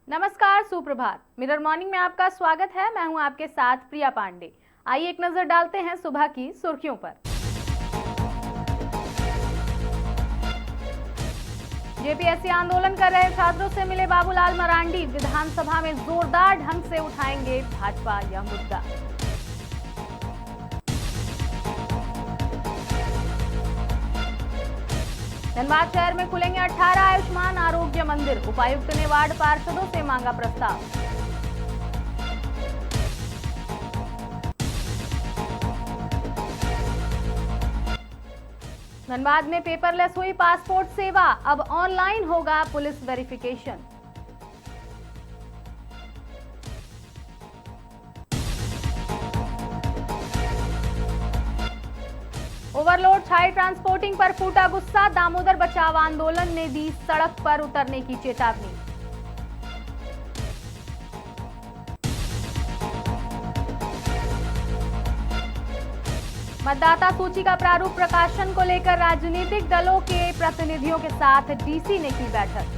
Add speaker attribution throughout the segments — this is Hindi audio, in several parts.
Speaker 1: नमस्कार, सुप्रभात। मिरर मॉर्निंग में आपका स्वागत है। मैं हूं आपके साथ प्रिया पांडे। आइए एक नजर डालते हैं सुबह की सुर्खियों पर। जेपीएससी आंदोलन कर रहे छात्रों से मिले बाबूलाल मरांडी। विधानसभा में जोरदार ढंग से उठाएंगे भाजपा यह मुद्दा। धनबाद शहर में खुलेंगे 18 आयुष्मान आरोग्य मंदिर। उपायुक्त ने वार्ड पार्षदों से मांगा प्रस्ताव। धनबाद में पेपरलेस हुई पासपोर्ट सेवा। अब ऑनलाइन होगा पुलिस वेरिफिकेशन। ओवरलोड छाई ट्रांसपोर्टिंग पर फूटा गुस्सा। दामोदर बचाव आंदोलन ने दी सड़क पर उतरने की चेतावनी। मतदाता सूची का प्रारूप प्रकाशन को लेकर राजनीतिक दलों के प्रतिनिधियों के साथ डीसी ने की बैठक।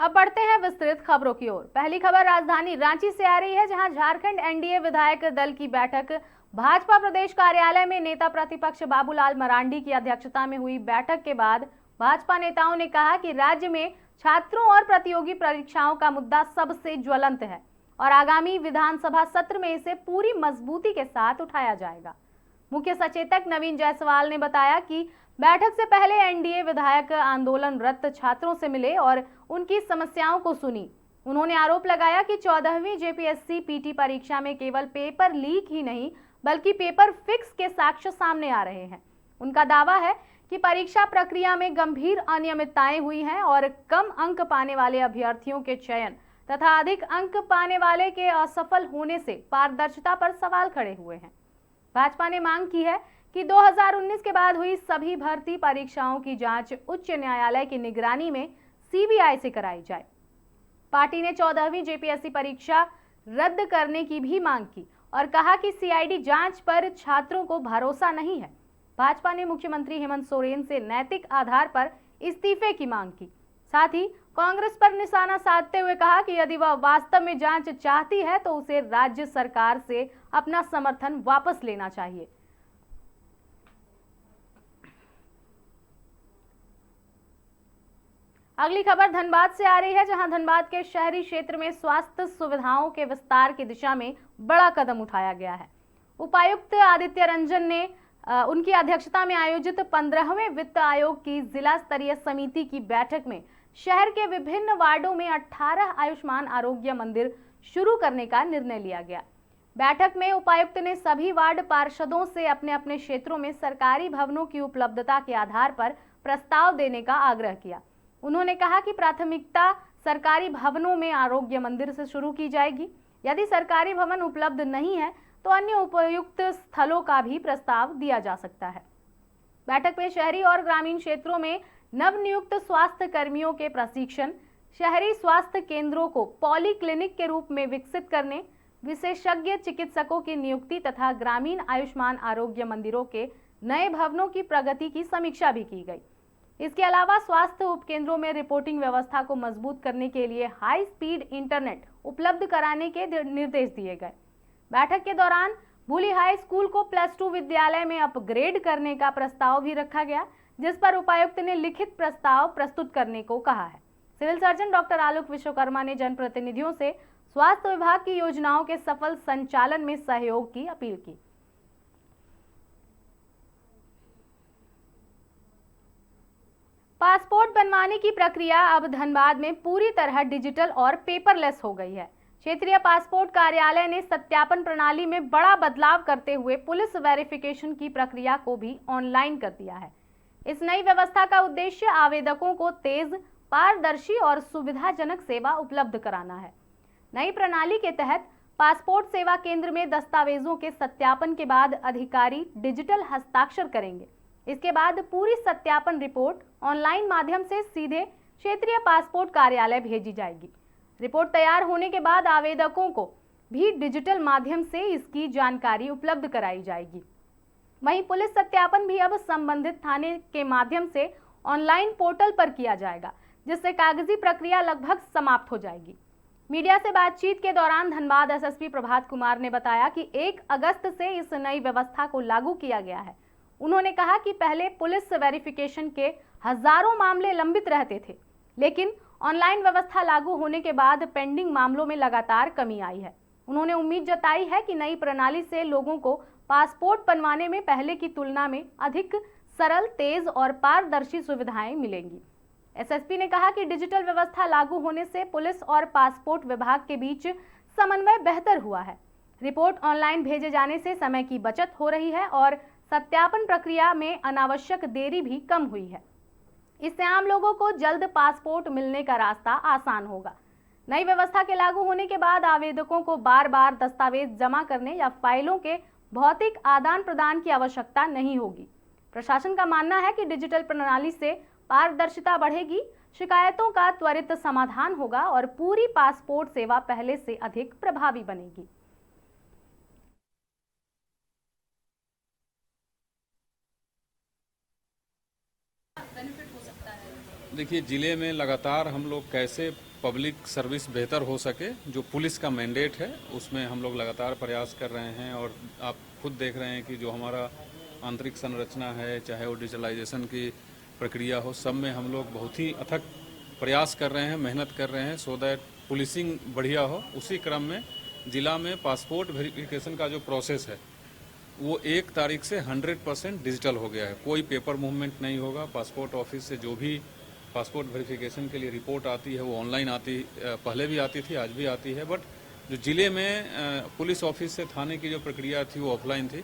Speaker 1: अब बढ़ते हैं विस्तृत खबरों की ओर। पहली खबर राजधानी रांची से आ रही है, जहां झारखंड एनडीए विधायक दल की बैठक भाजपा प्रदेश कार्यालय में नेता प्रतिपक्ष बाबूलाल मरांडी की अध्यक्षता में हुई। बैठक के बाद भाजपा नेताओं ने कहा कि राज्य में छात्रों और प्रतियोगी परीक्षाओं का मुद्दा सबसे ज्वलंत है और आगामी विधानसभा सत्र में इसे पूरी मजबूती के साथ उठाया जाएगा। मुख्य सचेतक नवीन जायसवाल ने बताया कि बैठक से पहले एनडीए विधायक आंदोलनरत छात्रों से मिले और उनकी समस्याओं को सुनी। उन्होंने आरोप लगाया कि 14वीं जेपीएससी पीटी परीक्षा में केवल पेपर लीक ही नहीं बल्कि पेपर फिक्स के साक्ष्य सामने आ रहे हैं। उनका दावा है कि परीक्षा प्रक्रिया में गंभीर अनियमितताएं हुई हैं और कम अंक पाने वाले अभ्यर्थियों के चयन तथा अधिक अंक पाने वाले के असफल होने से पारदर्शिता पर सवाल खड़े हुए हैं। भाजपा ने मांग की है कि 2019 के बाद हुई सभी भर्ती परीक्षाओं की जांच उच्च न्यायालय की निगरानी में सीबीआई से कराई जाए। पार्टी ने 14वीं जेपीएससी परीक्षा रद्द करने की भी मांग की और कहा कि सीआईडी जांच पर छात्रों को भरोसा नहीं है। भाजपा ने मुख्यमंत्री हेमंत सोरेन से नैतिक आधार पर इस्तीफे की मांग की। साथ ही कांग्रेस पर निशाना साधते हुए कहा कि यदि वह वास्तव में जांच चाहती है तो उसे राज्य सरकार से अपना समर्थन वापस लेना चाहिए। अगली खबर धनबाद से आ रही है, जहां धनबाद के शहरी क्षेत्र में स्वास्थ्य सुविधाओं के विस्तार की दिशा में बड़ा कदम उठाया गया है। उपायुक्त आदित्य रंजन ने उनकी अध्यक्षता में आयोजित 15वें वित्त आयोग की जिला स्तरीय समिति की बैठक में शहर के विभिन्न वार्डों में 18 आयुष्मान आरोग्य मंदिर शुरू करने का निर्णय लिया गया। बैठक में उपायुक्त ने सभी वार्ड पार्षदों से अपने अपने क्षेत्रों में सरकारी भवनों की उपलब्धता के आधार पर प्रस्ताव देने का आग्रह किया। उन्होंने कहा कि प्राथमिकता सरकारी भवनों में आरोग्य मंदिर से शुरू की जाएगी। यदि सरकारी भवन उपलब्ध नहीं है तो अन्य उपयुक्त स्थलों का भी प्रस्ताव दिया जा सकता है। बैठक में शहरी और ग्रामीण क्षेत्रों में नवनियुक्त स्वास्थ्य कर्मियों के प्रशिक्षण, शहरी स्वास्थ्य केंद्रों को पॉली क्लिनिक के रूप में विकसित करने, विशेषज्ञ चिकित्सकों की नियुक्ति तथा ग्रामीण आयुष्मान आरोग्य मंदिरों के नए भवनों की प्रगति की समीक्षा भी की गई। इसके अलावा स्वास्थ्य उपकेंद्रों में रिपोर्टिंग व्यवस्था को मजबूत करने के लिए हाई स्पीड इंटरनेट उपलब्ध कराने के निर्देश दिए गए। बैठक के दौरान भूली हाई स्कूल को +2 विद्यालय में अपग्रेड करने का प्रस्ताव भी रखा गया, जिस पर उपायुक्त ने लिखित प्रस्ताव प्रस्तुत करने को कहा है। सिविल सर्जन डॉक्टर आलोक विश्वकर्मा ने जनप्रतिनिधियों से स्वास्थ्य विभाग की योजनाओं के सफल संचालन में सहयोग की अपील की। पासपोर्ट बनवाने की प्रक्रिया अब धनबाद में पूरी तरह डिजिटल और पेपरलेस हो गई है। क्षेत्रीय पासपोर्ट कार्यालय ने सत्यापन प्रणाली में बड़ा बदलाव करते हुए पुलिस वेरिफिकेशन की प्रक्रिया को भी ऑनलाइन कर दिया है। इस नई व्यवस्था का उद्देश्य आवेदकों को तेज, पारदर्शी और सुविधाजनक सेवा उपलब्ध कराना है। नई प्रणाली के तहत पासपोर्ट सेवा केंद्र में दस्तावेजों के सत्यापन के बाद अधिकारी डिजिटल हस्ताक्षर करेंगे। इसके बाद पूरी सत्यापन रिपोर्ट ऑनलाइन माध्यम से सीधे क्षेत्रीय पासपोर्ट कार्यालय भेजी जाएगी। रिपोर्ट तैयार होने के बाद आवेदकों को भी डिजिटल माध्यम से इसकी जानकारी उपलब्ध कराई जाएगी। वहीं पुलिस सत्यापन भी अब संबंधित थाने के माध्यम से ऑनलाइन पोर्टल पर किया जाएगा, जिससे कागजी प्रक्रिया लगभग समाप्त हो जाएगी। मीडिया से बातचीत के दौरान धनबाद एसएसपी प्रभात कुमार ने बताया कि 1 अगस्त से इस नई व्यवस्था को लागू किया गया है। उन्होंने कहा कि पहले पुलिस वेरिफिकेशन के हजारों मामले लंबित रहते थे, लेकिन ऑनलाइन व्यवस्था लागू होने के बाद पेंडिंग मामलों में लगातार कमी आई है। उन्होंने उम्मीद जताई है कि नई प्रणाली से लोगों को पासपोर्ट बनवाने में पहले की तुलना में अधिक सरल, तेज और पारदर्शी सुविधाएं मिलेंगी। एसएसपी ने कहा कि डिजिटल व्यवस्था लागू होने से पुलिस और पासपोर्ट विभाग के बीच समन्वय बेहतर हुआ है। रिपोर्ट ऑनलाइन भेजे जाने से समय की बचत हो रही है और सत्यापन प्रक्रिया में अनावश्यक देरी भी कम हुई है। इससे आम लोगों को जल्द पासपोर्ट मिलने का रास्ता आसान होगा। नई व्यवस्था के लागू होने के बाद आवेदकों को बार बार दस्तावेज जमा करने या फाइलों के भौतिक आदान प्रदान की आवश्यकता नहीं होगी। प्रशासन का मानना है कि डिजिटल प्रणाली से पारदर्शिता बढ़ेगी, शिकायतों का त्वरित समाधान होगा और पूरी पासपोर्ट सेवा पहले से अधिक प्रभावी बनेगी।
Speaker 2: देखिए, जिले में लगातार हम लोग कैसे पब्लिक सर्विस बेहतर हो सके, जो पुलिस का मैंडेट है उसमें हम लोग लगातार प्रयास कर रहे हैं। और आप खुद देख रहे हैं कि जो हमारा आंतरिक संरचना है, चाहे वो डिजिटलाइजेशन की प्रक्रिया हो, सब में हम लोग बहुत ही अथक प्रयास कर रहे हैं, मेहनत कर रहे हैं सो दैट पुलिसिंग बढ़िया हो। उसी क्रम में जिला में पासपोर्ट वेरिफिकेशन का जो प्रोसेस है वो 1 तारीख से 100% डिजिटल हो गया है। कोई पेपर मूवमेंट नहीं होगा। पासपोर्ट ऑफिस से जो भी पासपोर्ट वेरिफिकेशन के लिए रिपोर्ट आती है वो ऑनलाइन आती, पहले भी आती थी, आज भी आती है। बट जो जिले में पुलिस ऑफिस से थाने की जो प्रक्रिया थी वो ऑफलाइन थी,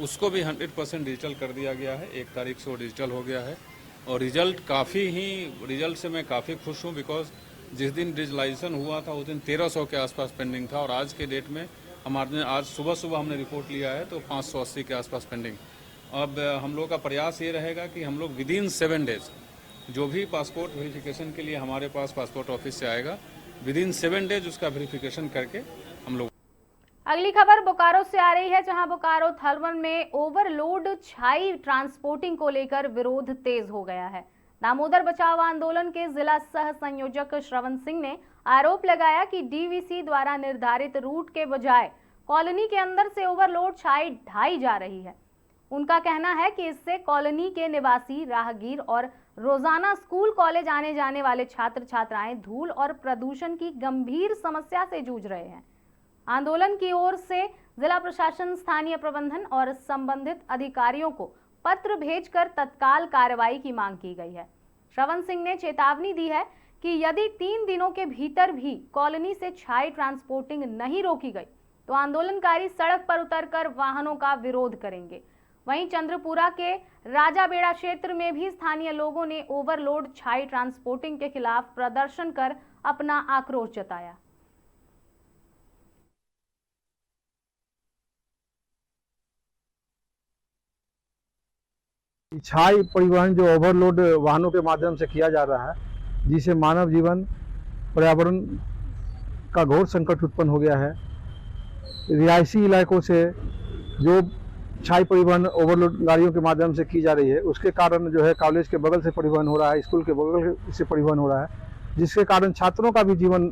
Speaker 2: उसको भी 100% डिजिटल कर दिया गया है। 1 तारीख से वो डिजिटल हो गया है और रिजल्ट से मैं काफ़ी खुश हूँ। बिकॉज जिस दिन डिजिटलाइजेशन हुआ था उस दिन 1300 के आसपास पेंडिंग था और आज के डेट में हमारे आज सुबह हमने रिपोर्ट लिया है तो 580 के आसपास पेंडिंग। अब हम लोग का प्रयास ये रहेगा कि हम लोग विदिन 7 डेज जो भी पासपोर्ट वेरिफिकेशन के लिए हमारे पास पासपोर्ट ऑफिस से आएगा, विदिन 7 डेज उसका वेरिफिकेशन करके हम लोग।
Speaker 1: अगली खबर बोकारो से आ रही है, जहां बोकारो थर्मल में ओवरलोड छाई ट्रांसपोर्टिंग को लेकर विरोध तेज हो गया है। दामोदर बचाओ आंदोलन के जिला सह संयोजक श्रवण सिंह ने आरोप लगाया कि डीवीसी द्वारा निर्धारित रूट के बजाय कॉलोनी के अंदर से ओवरलोड छाई ढाई जा रही है। उनका कहना है कि इससे कॉलोनी के निवासी, राहगीर और रोजाना स्कूल कॉलेज आने जाने वाले छात्र छात्राएं धूल और प्रदूषण की गंभीर समस्या से जूझ रहे हैं। आंदोलन की ओर से जिला प्रशासन, स्थानीय प्रबंधन और संबंधित अधिकारियों को पत्र भेजकर तत्काल कार्रवाई की मांग की गई है। श्रवण सिंह ने चेतावनी दी है कि यदि 3 दिनों के भीतर भी कॉलोनी से छाई ट्रांसपोर्टिंग नहीं रोकी गई तो आंदोलनकारी सड़क पर उतरकर वाहनों का विरोध करेंगे। वहीं चंद्रपुरा के राजाबेड़ा क्षेत्र में भी स्थानीय लोगों ने ओवरलोड छाई ट्रांसपोर्टिंग के खिलाफ प्रदर्शन कर अपना आक्रोश जताया।
Speaker 3: छाई परिवहन जो ओवरलोड वाहनों के माध्यम से किया जा रहा है, जिससे मानव जीवन, पर्यावरण का घोर संकट उत्पन्न हो गया है। रिहायशी इलाकों से जो छाई परिवहन ओवरलोड गाड़ियों के माध्यम से की जा रही है, उसके कारण जो है कॉलेज के बगल से परिवहन हो रहा है, स्कूल के बगल से परिवहन हो रहा है, जिसके कारण छात्रों का भी जीवन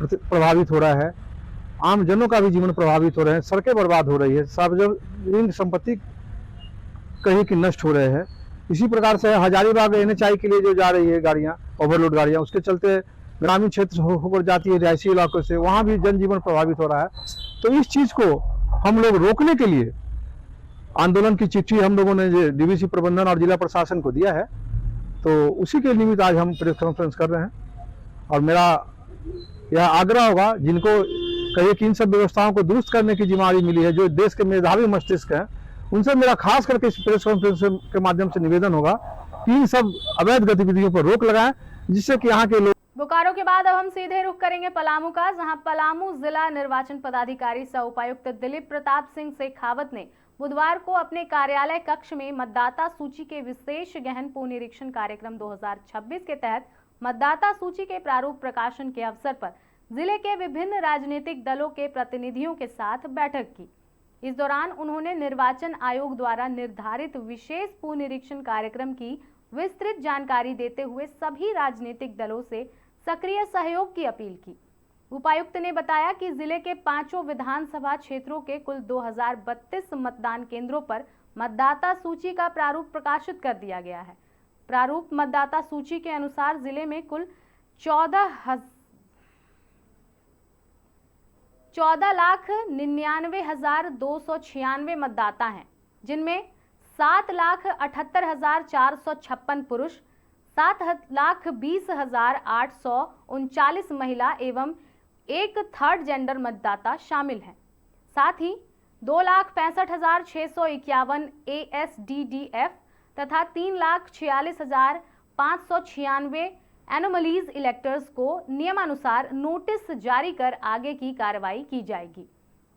Speaker 3: प्रभावित हो रहा है, आम जनों का भी जीवन प्रभावित हो रहे हैं, सड़कें बर्बाद हो रही है, सार्वजनिक संपत्ति कहीं की नष्ट हो रहे हैं। इसी प्रकार से हजारीबाग NHI के लिए जो जा रही है गाड़ियां, ओवरलोड गाड़ियां, उसके चलते ग्रामीण क्षेत्र होकर जाती है रिहायशी इलाकों से, वहां भी जनजीवन प्रभावित हो रहा है। तो इस चीज को हम लोग रोकने के लिए आंदोलन की चिट्ठी हम लोगों ने डीवीसी प्रबंधन और जिला प्रशासन को दिया है, तो उसी के निमित्त आज हम प्रेस कॉन्फ्रेंस कर रहे हैं। और मेरा यह आग्रह होगा, जिनको कहिए कि इन सब व्यवस्थाओं को दुरुस्त करने की जिम्मेदारी मिली है, जो देश के मेधावी मस्तिष्क हैं, उनसे मेरा खास करके इस प्रेस कॉन्फ्रेंस के माध्यम से निवेदन होगा कि इन सब अवैध गतिविधियों पर रोक लगाएं, जिससे कि यहाँ के लोग।
Speaker 1: बोकारो के बाद अब हम सीधे रुख करेंगे पलामू का, जहां पलामू जिला निर्वाचन पदाधिकारी सह उपायुक्त दिलीप प्रताप सिंह शेखावत ने बुधवार को अपने कार्यालय कक्ष में मतदाता सूची के विशेष गहन पुनरीक्षण कार्यक्रम 2026 के तहत मतदाता सूची के प्रारूप प्रकाशन के अवसर पर जिले के विभिन्न राजनीतिक दलों के प्रतिनिधियों के साथ बैठक की। इस दौरान उन्होंने निर्वाचन आयोग द्वारा निर्धारित विशेष पुनरीक्षण कार्यक्रम की विस्तृत जानकारी देते हुए सभी राजनीतिक दलों से सक्रिय सहयोग की अपील की। उपायुक्त ने बताया कि जिले के 5 विधानसभा क्षेत्रों के कुल 2032 मतदान केंद्रों पर मतदाता सूची का प्रारूप प्रकाशित कर दिया गया है। प्रारूप मतदाता सूची के अनुसार जिले में कुल 14,99,296 मतदाता हैं, जिनमें 7,78,456 पुरुष, 7,20,839 महिला एवं एक थर्ड जेंडर मतदाता शामिल हैं। साथ ही 2,65,651 ASDDF तथा 3,46,596 एनोमलीज इलेक्टर्स को नियमानुसार नोटिस जारी कर आगे की कार्रवाई की जाएगी।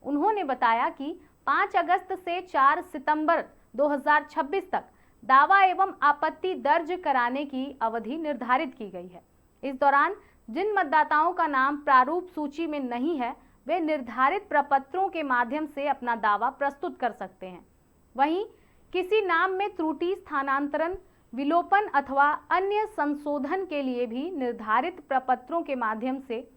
Speaker 1: उन्होंने बताया कि 5 अगस्त से 4 सितंबर 2026 तक दावा एवं आपत्ति दर्ज कराने की अवधि निर्धारित की गई है। इस दौरान जिन मतदाताओं का नाम प्रारूप सूची में नहीं है, वे निर्धारित प्रपत्रों के माध्यम से अपना दावा प्रस्तुत कर सकते हैं। वहीं किसी नाम में त्रुटि, स्थानांतरण, विलोपन अथवा अन्य संशोधन के लिए भी निर्धारित प्रपत्रों के माध्यम से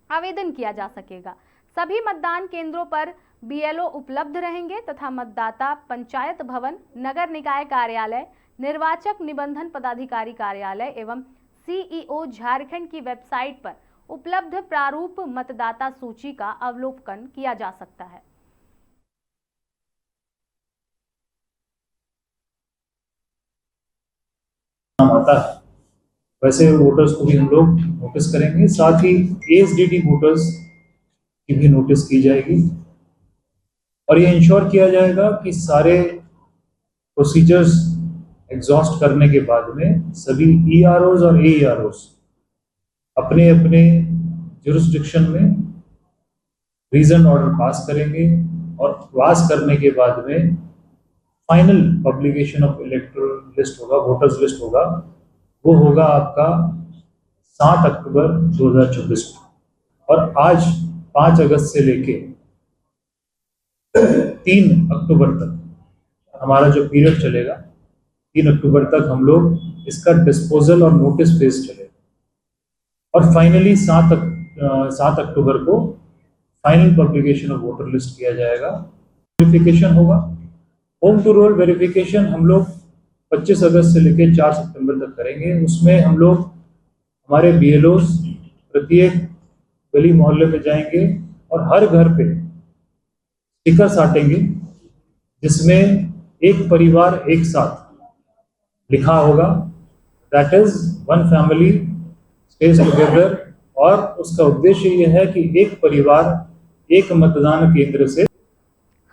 Speaker 1: आवेदन किया जा सकेगा। सभी मतदान केंद्रों पर BLO उपलब्ध रहेंगे तथा मतदाता पंचायत भवन, नगर निकाय कार्यालय, निर्वाचक निबंधन पदाधिकारी कार्यालय एवं CEO झारखंड की वेबसाइट पर उपलब्ध प्रारूप मतदाता सूची का अवलोकन किया जा सकता है।
Speaker 4: आता है वैसे वोटर्स को भी हम लोग नोटिस करेंगे, साथ ही ASDD वोटर्स की भी नोटिस की जाएगी और ये इंश्योर किया जाएगा कि सारे प्रोसीजर्स एग्जॉस्ट करने के बाद में सभी EROs और AEROs अपने अपने जुरिस्डिक्शन में रीजन ऑर्डर पास करेंगे और पास करने के बाद में final publication of electoral list होगा, वोटर्स लिस्ट होगा, वो होगा आपका 7 अक्टूबर 2024 को। और आज 5 अगस्त से लेके 3 अक्टूबर तक हमारा जो पीरियड चलेगा, 3 अक्टूबर तक हम लोग इसका डिस्पोजल और नोटिस फेज चलेगा और फाइनली 7 अक्टूबर को final publication of voter list किया जाएगा। वेरिफिकेशन होगा, होम टू रोल वेरिफिकेशन हम लोग 25 अगस्त से लेकर 4 सितंबर तक करेंगे। उसमें हम लोग हमारे BLOs प्रत्येक गली मोहल्ले में जाएंगे और हर घर पे स्टिकर साटेंगे जिसमें एक परिवार एक साथ लिखा होगा, that is one family stage together. और उसका उद्देश्य यह है कि एक परिवार एक मतदान केंद्र से।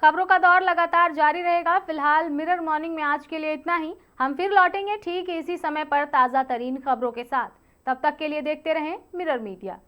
Speaker 1: खबरों का दौर लगातार जारी रहेगा। फिलहाल मिरर मॉर्निंग में आज के लिए इतना ही। हम फिर लौटेंगे ठीक इसी समय पर ताज़ा तरीन खबरों के साथ। तब तक के लिए देखते रहें मिरर मीडिया।